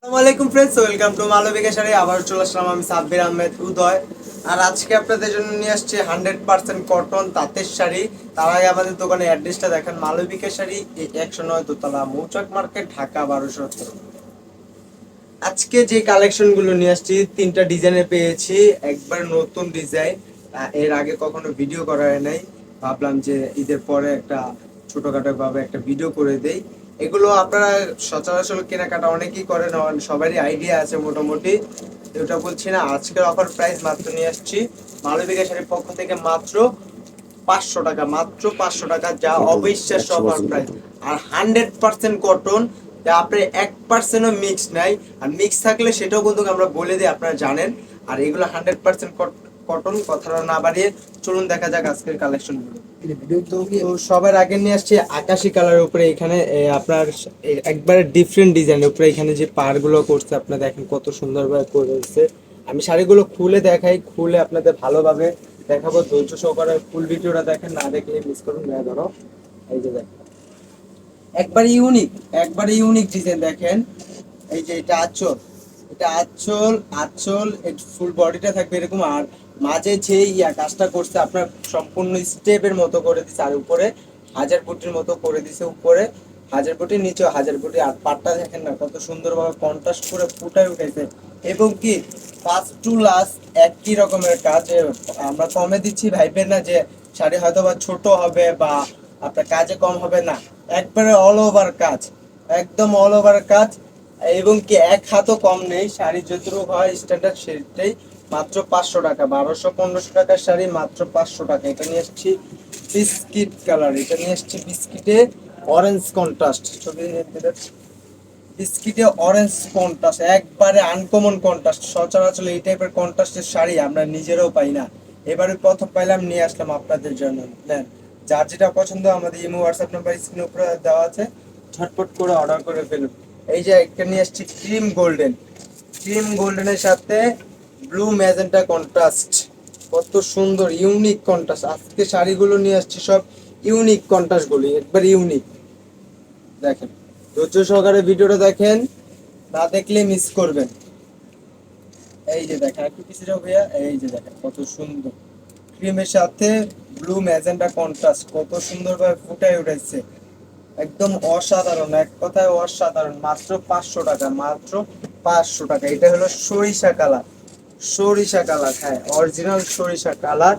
আসসালামু আলাইকুম friends, welcome to Malabika Saree. আবার চলে আসলাম আমি সাব্বির আহমেদ উদয়। আর আজকে আপনাদের জন্য নিয়ে আসছি 100% কটন তাঁতের শাড়ি। তার আগে আমাদের দোকানের অ্যাড্রেসটা দেখেন, মালবিকা শাড়ি 109 দোতলা, মৌচাক মার্কেট, ঢাকা 1217। আজকে যে কালেকশন গুলো নিয়ে আসছি, তিনটা ডিজাইনে পেয়েছি, একবার নতুন ডিজাইন। এর আগে কখনো ভিডিও করা হয় নাই, ভাবলাম যে ঈদের পরে একটা ছোটখাটো ভাবে একটা ভিডিও করে দেই। এগুলো আপনারা সচরাচর কেনাকাটা অনেকেই করেন, সবারই আইডিয়া আছে মোটামুটি, ওটা বলছি না। আজকের অফার প্রাইস মাত্র নিয়ে আসছি মালবিকা শাড়ির পক্ষ থেকে মাত্র 500 টাকা, মাত্র 500 টাকা, যা অবিশ্বাস্য অফার প্রাইস। আর 100% কটন, যা আপনার 1%ও মিক্স নাই। আর মিক্স থাকলে সেটাও কিন্তু আমরা বলে দিই, আপনারা জানেন। আর এগুলো 100% কটন। কথাটা না বাড়িয়ে চলুন দেখা যাক আজকের কালেকশন গুলো। তো সবার আগে নিয়ে আসছে আকাশি কালারের উপরে, এখানে আপনার একবারে ডিফারেন্ট ডিজাইনের উপরে এখানে যে পার গুলো করছে, আপনারা দেখেন কত সুন্দরভাবে করেছে। আমি শাড়িগুলো খুলে দেখাই, খুলে আপনাদের ভালোভাবে দেখাবো, ধৈর্য সহকারে ফুল ভিডিওটা দেখেন, না দেখলে মিস করুন। ধরো, এই যে দেখেন, একবারে ইউনিক, একবারে ইউনিক ডিজাইন দেখেন। এই যে এটা আঁচল, এটা আঁচল, আঁচল ফুল বডিটা থাকবে এরকম। আর মাঝে যে কাজটা করছে আপনার সম্পূর্ণ স্টেপের মতো করে দিছে, আর উপরে হাজার বুটির মতো করে দিছে, উপরে হাজার বুটির নিচেও হাজার বুটি। আর পাটটা দেখেন না কত সুন্দরভাবে কন্ট্রাস্ট করে ফুটায় উঠেছে। এবং কি ফার্স্ট টু লাস্ট একই রকমের কাজ। আমরা কমে দিচ্ছি ভাইবেন না যে শাড়ি হয়তো বা ছোট হবে বা আপনার কাজে কম হবে, না, একবারে অল ওভার কাজ, একদম অল ওভার কাজ। এবং কি এক হাতও কম নেই, শাড়ি যতটুকু হয় স্ট্যান্ডার্ড সেটাই। মাত্র 500 টাকা, 1200-1500 টাকার শাড়ি মাত্র 500 টাকা। এটা নিয়ে এসছি বিস্কিট কালার, এটা নিয়ে এসছি বিস্কিটে অরেঞ্জ কন্ট্রাস্ট, ছবি বিস্কিটে অরেঞ্জ কন্ট্রাস্ট, একবারে আনকমন কন্ট্রাস্ট। সচরাচর এই টাইপের কন্ট্রাস্টের শাড়ি আমরা নিজেরাও পাই না, এবারে প্রথম পাইলাম, নিয়ে আসলাম আপনাদের জন্য। নেন, যার যেটা পছন্দ আমাদের ইমো হোয়াটসঅ্যাপ নাম্বার স্ক্রিনের উপরে দেওয়া আছে, ঝটপট করে অর্ডার করে ফেলুন। এই যে একটা নিয়ে আসছি ক্রিম গোল্ডেন, ক্রিম গোল্ডেনের সাথে ব্লু ম্যাজেন্টা কন্ট্রাস্ট, কত সুন্দর ইউনিক কন্ট্রাস্ট। আজকে শাড়িগুলো নিয়ে আসছি সব ইউনিক কন্ট্রাস্ট গুলি, একবার ইউনিক। দেখেন, ধৈর্য সহকারে ভিডিওটা দেখেন, না দেখলে মিস করবেন। এই যে দেখেন, একটু পিছিয়ে যাও ভাইয়া, এই যে দেখেন কত সুন্দর ক্রিমের সাথে ব্লু ম্যাজেন্টা কন্ট্রাস্ট, কত সুন্দরভাবে ফুটায় উঠেছে, একদম অসাধারণ, এক কথায় অসাধারণ। মাত্র 500 টাকা, মাত্র 500 টাকা। এটা হলো সরিষা কালার, সরিষা কালার, হ্যাঁ অরিজিনাল সরিষা কালার।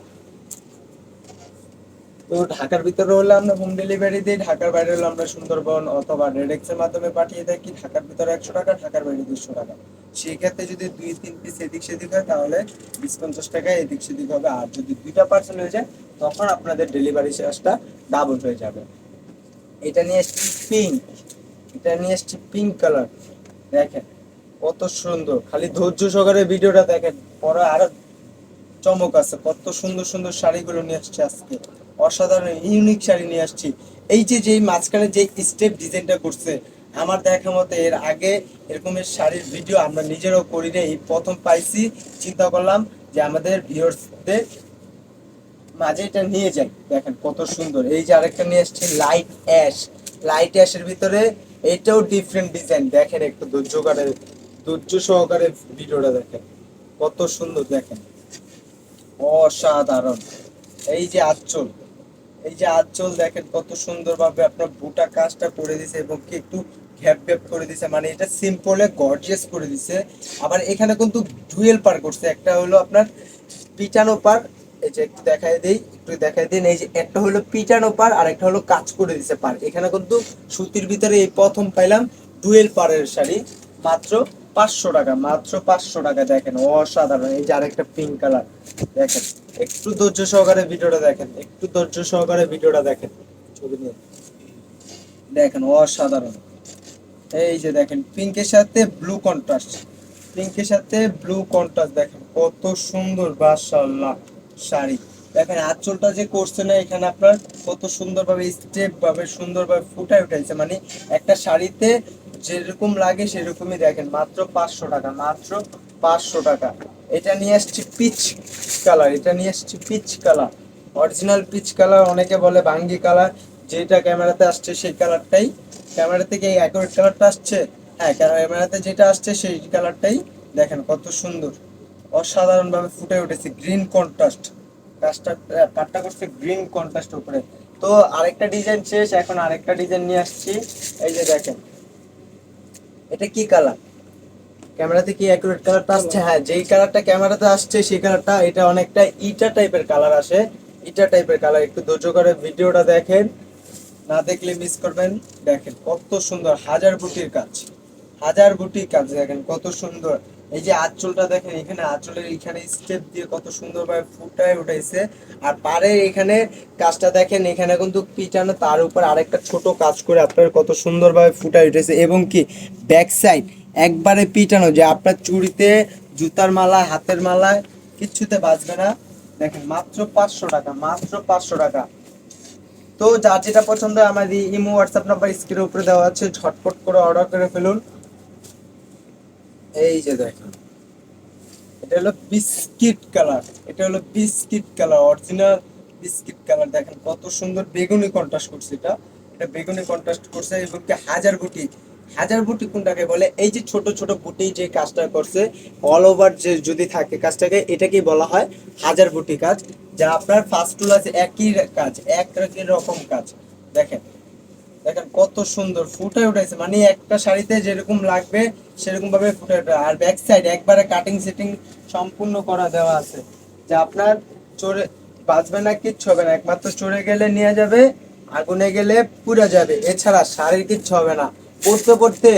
তো ঢাকার ভিতরে হলে আমরা হোম ডেলিভারি দিই, ঢাকার বাইরে হলে আমরা সুন্দরবন অথবা রেডেক্স এর মাধ্যমে পাঠিয়ে থাকি। ঢাকার ভিতরে 100 টাকা, ঢাকার বাইরে 200 টাকা। সেই ক্ষেত্রে যদি 2-3 পিস এদিক সেদিক হয় তাহলে 20-50 টাকা এদিক সেদিক হবে। আর যদি দুইটা পার্সেল হয়ে যায় তখন আপনাদের ডেলিভারি চার্জটা ডাবল হয়ে যাবে। এটা নিয়ে এসছি পিঙ্ক, এটা নিয়ে এসছি পিঙ্ক কালার, দেখেন কত সুন্দর। খালি ধৈর্য সহকারে ভিডিওটা দেখেন, পরে আরো চমক আছে। কত সুন্দর সুন্দর শাড়িগুলো নিয়ে আসছি আজকে, অসাধারণ ইউনিক শাড়ি নিয়ে আসছি। এই যে যেই মাঝখানে যে স্টেপ ডিজাইনটা করছে, আমার দেখা মতে এর আগে এরকমের শাড়ির ভিডিও আমরা নিজেরাও করি না, এই প্রথম পাইছি। চিন্তা করলাম যে আমাদের ভিউয়ার্সদের মাঝে এটা নিয়ে যাই। দেখেন কত সুন্দর। এই যে আরেকটা নিয়ে আসছি লাইট অ্যাশ, লাইট অ্যাশের ভিতরে এটাও ডিফারেন্ট ডিজাইন। দেখেন একটু ধৈর্য সহকারে ভিডিওটা দেখেন, কত সুন্দর, দেখেন অসাধারণ। এই যে আঁচল, এই যে আঁচল দেখেন কত সুন্দরভাবে আপনার বুটা কাজটা করে দিছে, এবং কি একটু ঘ্যাপ ঘ্যাপ করে দিছে, মানে এটা সিম্পলে গর্জিয়াস করে দিছে। আবার এখানে কিন্তু ডুয়েল পার করছে, একটা হলো আপনার পিটানো পার। এই যে একটু দেখাই দেই, একটু দেখাই দিন, এই যে একটা হলো পিটানো পার আর একটা হলো কাজ করে দিছে পার। এখানে কিন্তু সুতির ভিতরে এই প্রথম পাইলাম ডুয়েল পারের শাড়ি, মাত্র 500 টাকা, মাত্র 500 টাকা। দেখেন অসাধারণ। এই যে আরেকটা পিঙ্ক কালার, দেখেন একটু ধৈর্য সহকারে ভিডিওটা দেখেন, একটু ধৈর্য সহকারে ভিডিওটা দেখেন, ছবি নিয়ে দেখেন অসাধারণ। এই যে দেখেন পিঙ্কের সাথে ব্লু কন্ট্রাস্ট, পিঙ্কের সাথে ব্লু কন্ট্রাস্ট, দেখেন কত সুন্দর মাশাআল্লাহ শাড়ি। দেখেন আঁচলটা যে করছে না এখানে আপনার, কত সুন্দরভাবে স্টেপ ভাবে সুন্দরভাবে ফুটায় উঠাইছে, মানে একটা শাড়িতে যেরকম লাগে সেরকমই। দেখেন মাত্র 500 টাকা, মাত্র 500 টাকা। এটা নিয়ে আসছি পিচ কালার, এটা নিয়ে আসছি peach colour, original peach colour. অনেকে বলে বাঙ্গি কালার, যেটা ক্যামেরাতে আসছে সেই কালারটাই, ক্যামেরা থেকে এই অ্যাকুরেট কালারটা আসছে, হ্যাঁ, ক্যামেরাতে যেটা আসছে সেই কালারটাই দেখেন কত সুন্দর, অসাধারণ ভাবে ফুটে উঠেছে, গ্রিন কন্ট্রাস্ট। কাজটা পাটটা করছে গ্রিন কন্ট্রাস্ট উপরে। তো আরেকটা ডিজাইন শেষ, এখন আরেকটা ডিজাইন নিয়ে আসছি। এই যে দেখেন, এটা কি কালার? ক্যামেরাতে কি অ্যাকুরেট কালারটা আসছে? হ্যাঁ, যেই কালারটা ক্যামেরাতে আসছে সেই কালারটা, এটা অনেকটা ইটা টাইপের কালার আসে। ইটা টাইপের কালার, একটু ধৈর্য করে ভিডিওটা দেখেন, না দেখলে মিস করবেন। দেখেন কত সুন্দর, হাজার বুটির কাজ, হাজার বুটির কাজ, দেখেন কত সুন্দর। এই যে আঁচলটা দেখেন, এখানে আঁচলের এখানে স্টেপ দিয়ে কত সুন্দরভাবে ফুটায় উঠাইছে। আর পারে এখানে কাজটা দেখেন, এখানে কিন্তু পিটানো, তার উপর আরেকটা ছোট কাজ করে আপনার কত সুন্দরভাবে ফুটায় উঠেছে। এবং কি ব্যাক সাইড একবারে পিটানো, যে আপনার চুড়িতে, জুতার মালা, হাতের মালায় কিচ্ছুতে বাজবে না। দেখেন মাত্র 500 টাকা, মাত্র 500 টাকা। তো যার যেটা পছন্দ হয় আমার ইমো হোয়াটসঅ্যাপ নাম্বার স্ক্রিনের উপরে দেওয়া আছে, ঝটপট করে অর্ডার করে ফেলুন। এই যে দেখেন, এটা হলো বিস্কিট কালার, এটা হলো biscuit colour, original biscuit colour. দেখেন কত সুন্দর বেগুনি কন্ট্রাস্ট করছে, এটা এটা বেগুনি কন্ট্রাস্ট করছে। এবং কি হাজার বুটি, হাজার বুটি কোনটাকে বলে? এই যে ছোট ছোট বুটি যে কাজটা করছে, অল ওভার যে যদি থাকে কাজটাকে, এটাকেই বলা হয় হাজার বুটি কাজ। যা আপনার ফার্স্ট টুল আছে, একই কাজ, একই রকম কাজ। দেখেন, দেখেন কত সুন্দর ফুটে উঠেছে, মানে একটা শাড়িতে যেরকম লাগবে সেরকম ভাবে ফুটে ওঠে। আর ব্যাক সাইড একবারে কাটিং সেটিং সম্পূর্ণ করা দেওয়া আছে, যে আপনার চড়ে বাজবে না, কিচ্ছু হবে না, একমাত্র চড়ে গেলে নিয়ে যাবে, আগুনে গেলে পুড়ে যাবে, এছাড়া শাড়ির কিচ্ছু হবে না। পড়তে পড়তে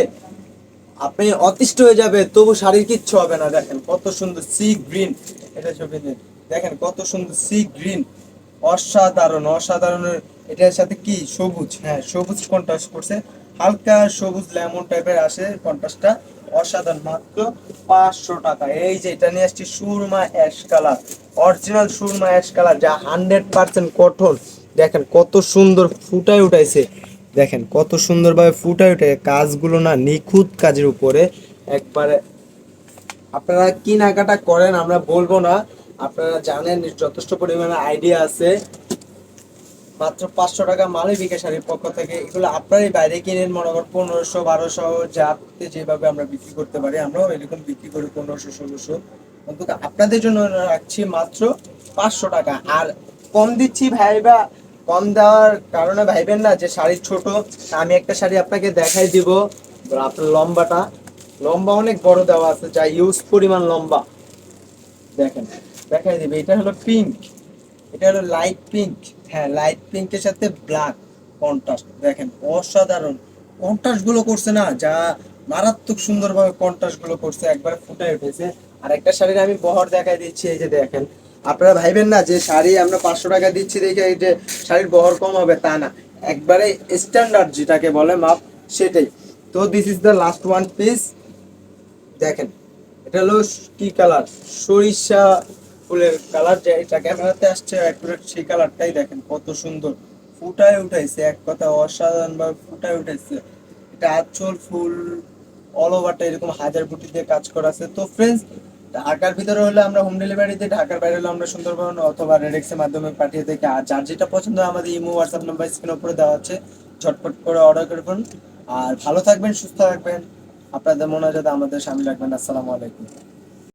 আপনি অতিষ্ঠ হয়ে যাবে, তবু শাড়ির কিচ্ছু হবে না। দেখেন কত সুন্দর সি গ্রিন, এটা ছবি দিন, দেখেন কত সুন্দর সি গ্রিন, অসাধারণ অসাধারণ। এটার সাথে কি সবুজ, হ্যাঁ সবুজ কন্ট্রাস্ট করছে, হালকা সবুজ লেমন টাইপের আসে কন্ট্রাস্টটা, অসাধারণ। মাত্র 500 টাকা। এই যে এটা নিয়ে আসছি Surma ash colour, original Surma ash colour, যা 100% কটন। দেখেন কত সুন্দর ফুটায় উঠাইছে, দেখেন কত সুন্দরভাবে ফুটায় উঠে, কাজগুলো না নিখুঁত কাজের উপরে একবারে। আপনারা কি নাকাটা করেন আমরা বলবো না, আপনারা জানেন, যথেষ্ট পরিমাণে আইডিয়া আছে। মাত্র 500 টাকা মালবিকা শাড়ির পক্ষ থেকে। এগুলো আপনারই বাইরে কিনেন মনে করেন 1500 1200, যাতে যেভাবে আমরা বিক্রি করতে পারি, আমরাও এরকম বিক্রি করি 1500 1600। অন্তত আপনাদের জন্য রাখছি মাত্র 500 টাকা। আর কম দিচ্ছি ভাইবা, কম দেওয়ার কারণে ভাইবেন না যে শাড়ি ছোট। আমি একটা শাড়ি আপনাকে দেখাই দিব, আপনার লম্বাটা, লম্বা অনেক বড় দেওয়া আছে, যা ইউজ পরিমাণ লম্বা। দেখেন, দেখাই দিবে, এটা হলো পিঙ্ক, এটা হলো লাইট পিঙ্ক। হ্যাঁ, লাইট পিঙ্কের সাথে ব্ল্যাক কন্ট্রাস্ট, দেখেন অসাধারণ কন্ট্রাস্ট গুলো করছে না, যা মারাত্মক সুন্দরভাবে কন্ট্রাস্ট গুলো করছে, একবার ফুটে উঠেছে। আর একটা শাড়ির আমি বহর দেখাই দিচ্ছি, এই যে দেখেন। আপনারা ভাইবেন না যে শাড়ি আমরা 500 টাকা দিচ্ছি দেখে এই যে শাড়ির বহর কম হবে, তা না, একবারে স্ট্যান্ডার্ড যেটাকে বলে মাপ, সেটাই। তো this is the last one piece. দেখেন, এটা হলো কি কালার? সরিষা ফুলের কালার, যে এটা ক্যামেরাতে আসছে অ্যাকুরেট সেই কালারটাই। দেখেন কত সুন্দর ফুটায় উঠাইছে, এক কথা অসাধারণ ভাবে ফুটায় উঠাইছে। এটা আঁচল ফুল অল ওভারটা এরকম হাজার বুটি দিয়ে কাজ করা আছে। তো ফ্রেন্ডস, ঢাকার ভিতরে হলে আমরা হোম ডেলিভারি দিই, ঢাকার বাইরে হলে আমরা সুন্দরবন অথবা রেডেক্স এর মাধ্যমে পাঠিয়ে থাকি। আর যার যেটা পছন্দ হয় আমাদের ইমো হোয়াটসঅ্যাপ নাম্বার স্ক্রিনের উপরে দেওয়া আছে, ঝটপট করে অর্ডার করে ফেলুন। আর ভালো থাকবেন, সুস্থ থাকবেন, আপনাদের মনে হয় যাতে আমাদের সামনে রাখবেন। আসসালামু আলাইকুম।